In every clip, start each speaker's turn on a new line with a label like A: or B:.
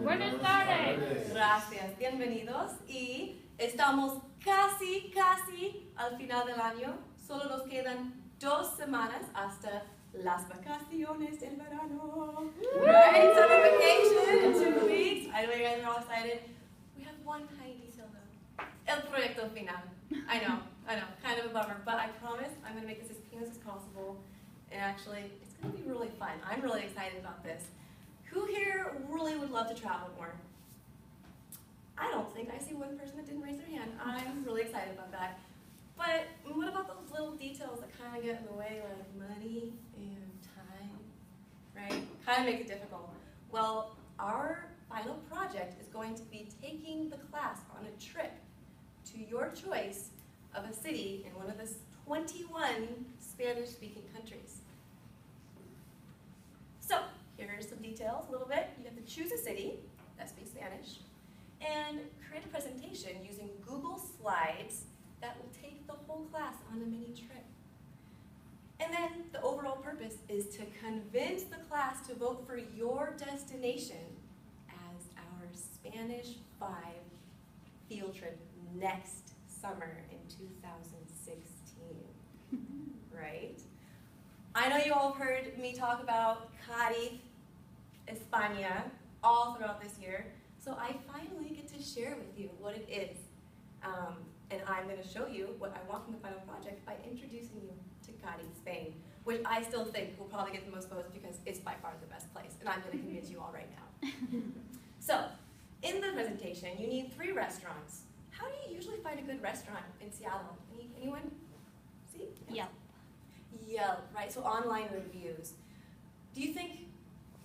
A: Buenas tardes.
B: Gracias, bienvenidos. Y estamos casi al final del año. Solo nos quedan 2 semanas hasta las vacaciones del verano. Right? Summer vacation in 2 weeks. I know you guys are all excited. We have one tiny detail though. El proyecto final. I know. Kind of a bummer, but I promise I'm going to make this as painless as possible. And actually, it's going to be really fun. I'm really excited about this. Who here really would love to travel more? I don't think I see one person that didn't raise their hand. I'm really excited about that. But what about those little details that kind of get in the way, like money and time, right? Kind of makes it difficult. Well, our final project is going to be taking the class on a trip to your choice of a city in one of the 21 Spanish-speaking countries. So, here are some details a little bit. You have to choose a city that speaks Spanish and create a presentation using Google Slides that will take the whole class on a mini trip. And then the overall purpose is to convince the class to vote for your destination as our Spanish 5 field trip next summer in 2016, right? I know you all have heard me talk about Cadiz, España, all throughout this year, so I finally get to share with you what it is. And I'm going to show you what I want from the final project by introducing you to Cadiz, Spain, which I still think will probably get the most votes because it's by far the best place, and I'm going to convince you all right now. So, in the presentation, you need 3 restaurants. How do you usually find a good restaurant in Seattle? Anyone? See?
A: Yelp.
B: Yelp, right? So online reviews. Do you think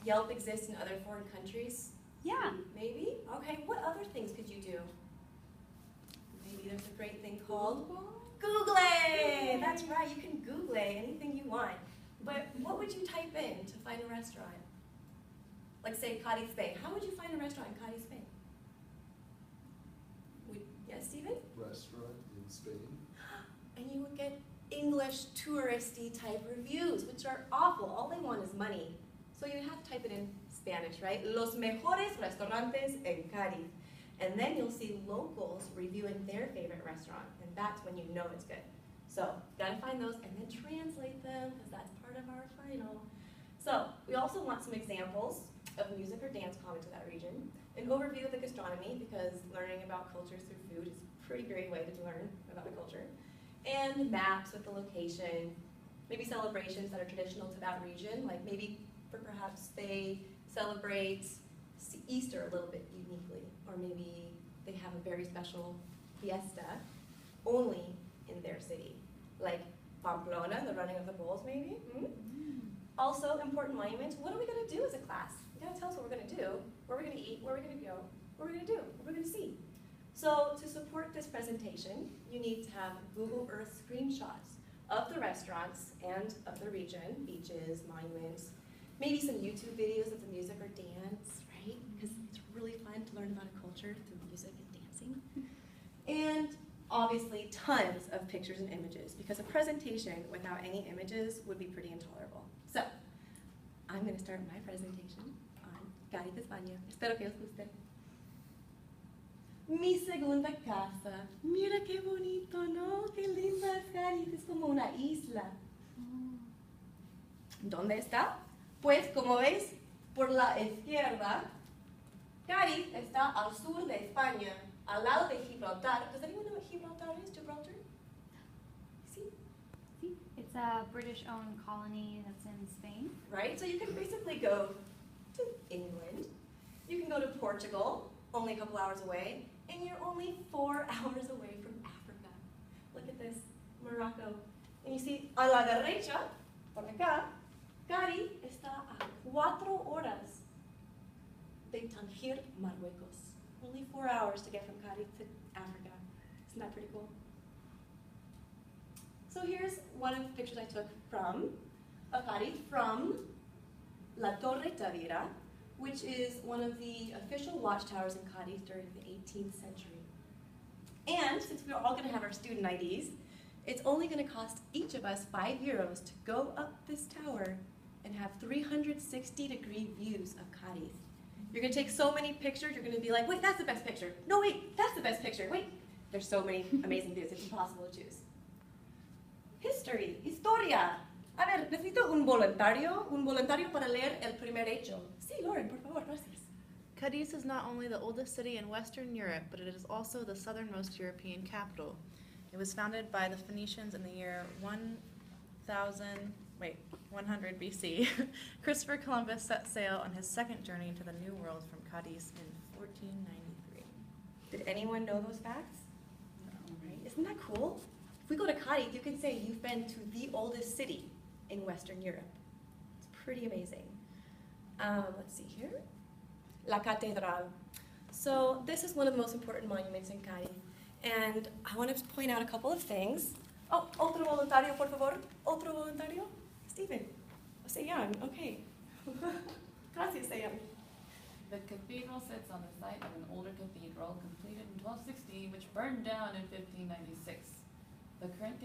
B: Yelp exists in other foreign countries?
A: Yeah.
B: Maybe? Okay, what other things could you do? Maybe there's a great thing called Google. That's right, you can Google anything you want. But what would you type in to find a restaurant? Like say Cadiz, Spain. How would you find a restaurant in Cadiz, Spain? Yes, Stephen?
C: Restaurant in Spain.
B: And you would get English touristy type reviews, which are awful. All they want is money. So you have to type it in Spanish, right? Los mejores restaurantes en Cadiz. And then you'll see locals reviewing their favorite restaurant, and that's when you know it's good. So, gotta find those and then translate them, because that's part of our final. So, we also want some examples of music or dance common to that region, an overview of the gastronomy, because learning about cultures through food is a pretty great way to learn about a culture, and maps with the location, maybe celebrations that are traditional to that region, like maybe perhaps they celebrate Easter a little bit uniquely, or maybe they have a very special fiesta only in their city, like Pamplona, the running of the bulls maybe. Also, important monuments. What are we going to do as a class? You got to tell us what we're going to do, where we're going to eat, where we're going to go, what we're going to do, what we're going to see. So to support this presentation, you need to have Google Earth screenshots of the restaurants and of the region, beaches, monuments, maybe some YouTube videos of the music or dance, right? Because it's really fun to learn about a culture through music and dancing. And obviously tons of pictures and images, because a presentation without any images would be pretty intolerable. So, I'm going to start my presentation on Cadiz, España. Espero que os guste. Mi segunda casa. Mira qué bonito, ¿no? Qué linda es Cadiz, es como una isla. ¿Dónde está? Pues, como veis, por la izquierda, Cadiz está al sur de España, al lado de Gibraltar. Does anyone know what Gibraltar is? Gibraltar? See?
A: It's a British-owned colony that's in Spain.
B: Right? So you can basically go to England. You can go to Portugal, only a couple hours away, and you're only 4 hours away from Africa. Look at this, Morocco. And you see, a la derecha, por acá, Cadiz está a 4 horas de Tánger, Marruecos. Only 4 hours to get from Cadiz to Africa. Isn't that pretty cool? So here's one of the pictures I took from Cadiz, from La Torre Tavira, which is one of the official watchtowers in Cadiz during the 18th century. And since we're all going to have our student IDs, it's only going to cost each of us €5 to go up this tower and have 360-degree views of Cadiz. You're going to take so many pictures, you're going to be like, wait, that's the best picture. No, wait, that's the best picture. Wait, there's so many amazing views, it's impossible to choose. History, historia. A ver, necesito un voluntario para leer el primer hecho. Sí, Lauren, por favor, gracias.
D: Cadiz is not only the oldest city in Western Europe, but it is also the southernmost European capital. It was founded by the Phoenicians in the year 100 BC. Christopher Columbus set sail on his second journey into the New World from Cadiz in 1493.
B: Did anyone know those facts? Right? Isn't that cool? If we go to Cadiz, you can say you've been to the oldest city in Western Europe. It's pretty amazing. Let's see here. La Catedral. So this is one of the most important monuments in Cadiz. And I want to point out a couple of things. Oh, otro voluntario, por favor. Otro voluntario? Stephen. Seyan, okay. Gracias, Seyan.
E: The cathedral sits on the site of an older cathedral completed in 1216, which burned down in 1596. The current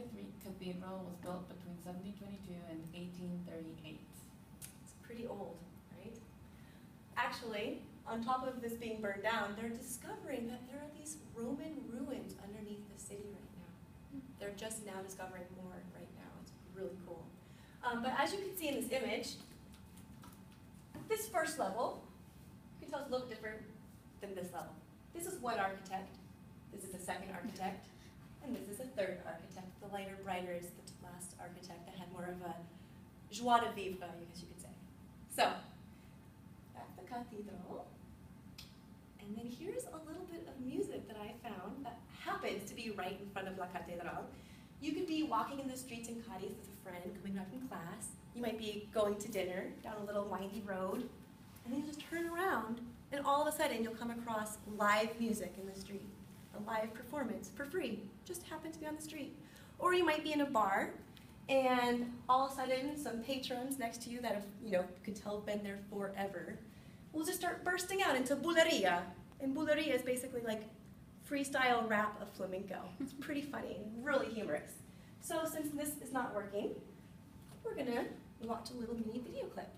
E: cathedral was built between 1722 and 1838.
B: It's pretty old, right? Actually, on top of this being burned down, they're discovering that there are these Roman ruins underneath the city right now. They're just now discovering more right now. It's really cool. But as you can see in this image, this first level, you can tell it's a little different than this level. This is one architect. This is the second architect. And this is a third architect. The lighter, brighter is the last architect that had more of a joie de vivre, I guess you could say. So, that's the cathedral. And then here's a little bit of music that I found that happens to be right in front of La Catedral. You could be walking in the streets in Cadiz with a friend coming back from class. You might be going to dinner down a little windy road. And then you just turn around, and all of a sudden you'll come across live music in the street. A live performance for free, just happened to be on the street. Or you might be in a bar, and all of a sudden some patrons next to you that have, you could tell have been there forever, will just start bursting out into bulería. And bulería is basically like freestyle rap of flamenco. It's pretty funny, really humorous. So since this is not working, we're gonna watch a little mini video clip.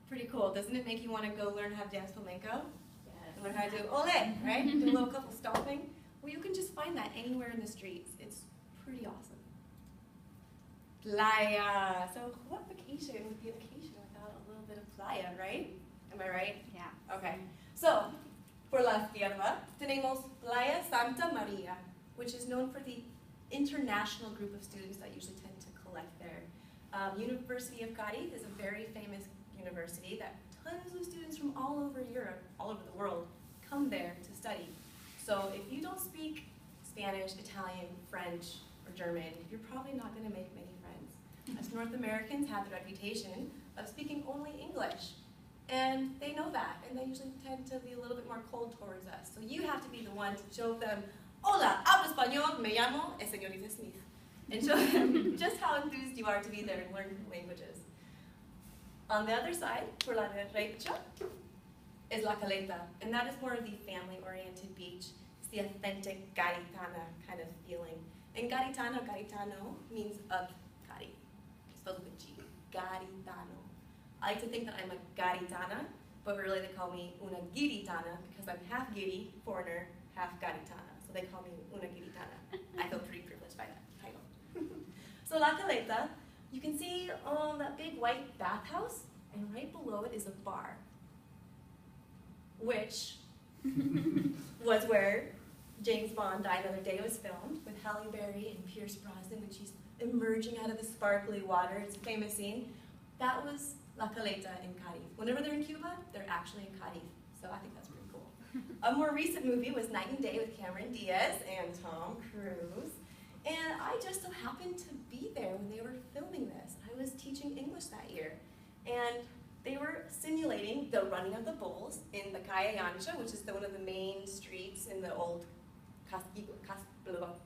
B: Pretty cool. Doesn't it make you want to go learn how to dance flamenco?
E: Yes.
B: Learn how to do ole, right? Do a little couple stomping. Well, you can just find that anywhere in the streets. It's pretty awesome. Playa. So what vacation would be a vacation without a little bit of playa, right? Am I right?
A: Yeah.
B: Okay. So, por la izquierda, tenemos Playa Santa Maria, which is known for the international group of students that usually tend to collect there. University of Cadiz is a very famous university that tons of students from all over Europe, all over the world, come there to study. So if you don't speak Spanish, Italian, French, or German, you're probably not going to make many friends. Us North Americans have the reputation of speaking only English. And they know that, and they usually tend to be a little bit more cold towards us. So you have to be the one to show them, hola, hablo español, me llamo señorita Smith. And show them just how enthused you are to be there and learn languages. On the other side, por la derecha, is La Caleta, and that is more of the family-oriented beach. It's the authentic Gaditana kind of feeling. And Gaditano means of Cadiz, spelled with a G, Gaditano. I like to think that I'm a Gaditana, but really they call me una Giritana because I'm half Giri, foreigner, half Gaditana. So they call me una Giritana. I feel pretty privileged by that title. So La Caleta, you can see that big white bathhouse, and right below it is a bar, which was where James Bond Die Another Day was filmed with Halle Berry and Pierce Brosnan, which he's emerging out of the sparkly water. It's a famous scene. That was La Caleta in Cadiz. Whenever they're in Cuba, they're actually in Cadiz. So I think that's pretty cool. A more recent movie was Night and Day with Cameron Diaz and Tom Cruise. And I just so happened to be there when they were filming this. I was teaching English that year. And they were simulating the running of the bulls in the Calle Ancha, which is one of the main streets in the old Casco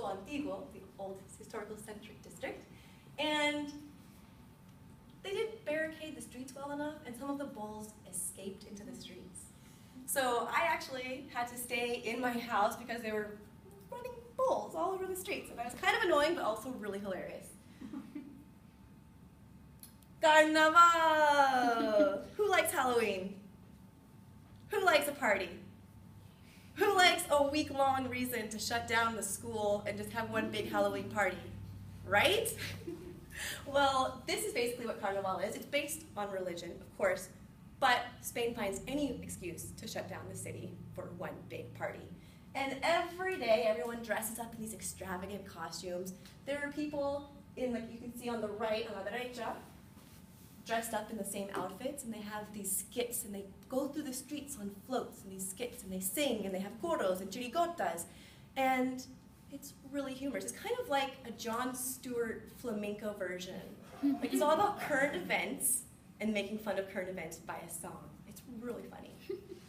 B: Antiguo, the old historical centric district. And they didn't barricade the streets well enough, and some of the bulls escaped into the streets. So I actually had to stay in my house because they were running bulls all over the streets. And that was kind of annoying, but also really hilarious. Carnaval! Who likes Halloween? Who likes a party? Who likes a week-long reason to shut down the school and just have one big Halloween party? Right? Well, this is basically what Carnival is. It's based on religion, of course, but Spain finds any excuse to shut down the city for one big party. And every day, everyone dresses up in these extravagant costumes. There are people in, like you can see on the right, on la derecha, dressed up in the same outfits, and they have these skits, and they go through the streets on floats in these skits, and they sing, and they have coros and chirigotas, and it's really humorous. It's kind of like a Jon Stewart flamenco version. Like, it's all about current events and making fun of current events by a song. It's really funny.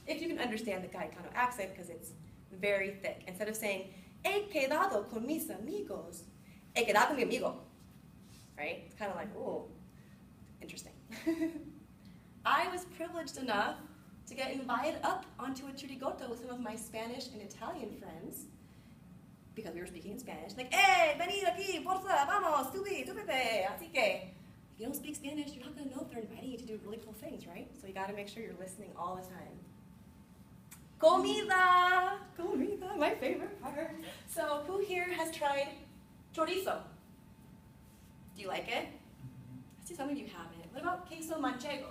B: If you can understand the Gaetano accent, because it's very thick. Instead of saying, he quedado con mis amigos, he quedado con mi amigo, right? It's kind of like, ooh. Interesting. I was privileged enough to get invited up onto a chirigota with some of my Spanish and Italian friends because we were speaking in Spanish. Like, hey, venid aquí, forza, vamos, súbete. Así que, if you don't speak Spanish, you're not going to know if they're inviting you to do really cool things, right? So you got to make sure you're listening all the time. Comida! Comida, my favorite part. So who here has tried chorizo? Do you like it? I see some of you haven't. What about queso manchego?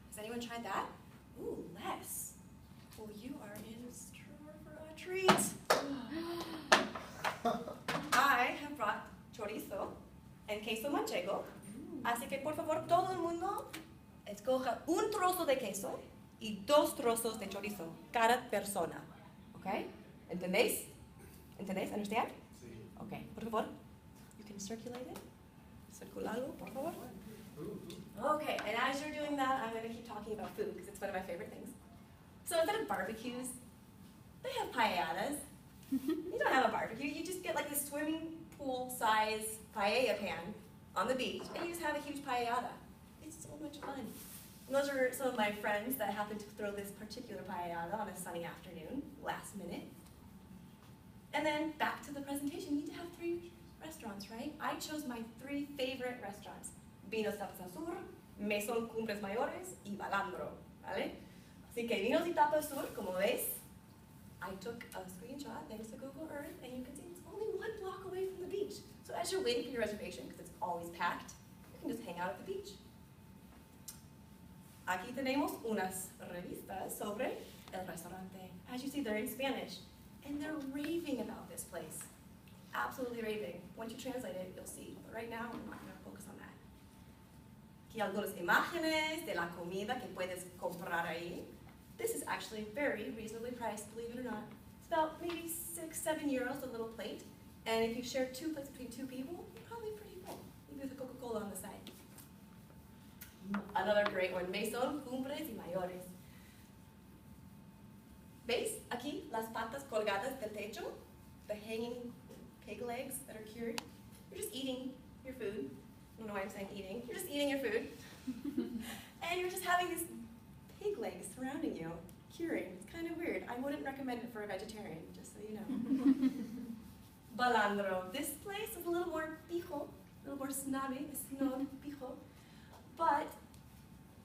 B: Has anyone tried that? Ooh, less. Well, you are in store for a treat. I have brought chorizo and queso manchego. Así que, por favor, todo el mundo escoja un trozo de queso y 2 trozos de chorizo, cada persona. Okay? ¿Entendéis? ¿Entendéis? Understand?
C: Sí.
B: Okay, por favor. You can circulate it. Circulalo, por favor. Okay, and as you're doing that, I'm going to keep talking about food because it's one of my favorite things. So instead of barbecues, they have paelladas. You don't have a barbecue. You just get like this swimming pool-size paella pan on the beach, and you just have a huge paellada. It's so much fun. And those are some of my friends that happened to throw this particular paellada on a sunny afternoon, last minute. And then back to the presentation. You need to have 3 restaurants, right? I chose my 3 favorite restaurants. Vinos Tapas Sur, Mesón Cumbres Mayores, y Balandro, ¿vale? Así que Vinos y Tapas Sur, como ves, I took a screenshot thanks to Google Earth, and you can see it's only 1 block away from the beach. So as you're waiting for your reservation, because it's always packed, you can just hang out at the beach. Aquí tenemos unas revistas sobre el restaurante. As you see, they're in Spanish, and they're raving about this place. Absolutely raving. Once you translate it, you'll see. But right now, I'm not going to focus on that. Aquí algunas imágenes de la comida que puedes comprar ahí. This is actually very reasonably priced, believe it or not. It's about maybe 6-7 euros a little plate. And if you share 2 plates between 2 people, you're probably pretty full. Maybe with a Coca-Cola on the side. Another great one, Mesón Cumbres y Mayores. ¿Veis aquí las patas colgadas del techo? The hanging pig legs that are cured. You're just eating your food. I don't know why I'm saying eating. You're just eating your food. And you're just having these pig legs surrounding you, curing. It's kind of weird. I wouldn't recommend it for a vegetarian, just so you know. Balandro. This place is a little more pijo, a little more snobby, snob pijo. But,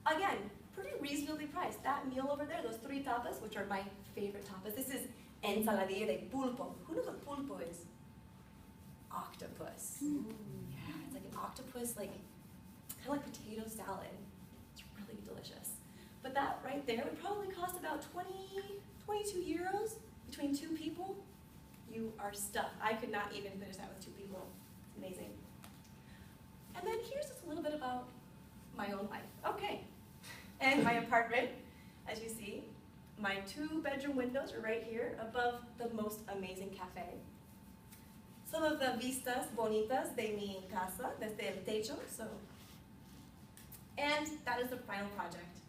B: again, pretty reasonably priced. That meal over there, those 3 tapas, which are my favorite tapas. This is ensaladilla de pulpo. Who knows what pulpo is? Octopus. Yeah, it's like an octopus, like kind of like potato salad. It's really delicious. But that right there would probably cost about 22 euros between 2 people. You are stuffed. I could not even finish that with 2 people. Amazing. And then here's just a little bit about my own life. Okay. And my apartment, as you see, my 2-bedroom windows are right here above the most amazing cafe. Some of the vistas bonitas de mi casa, desde el techo, so. And that is the final project.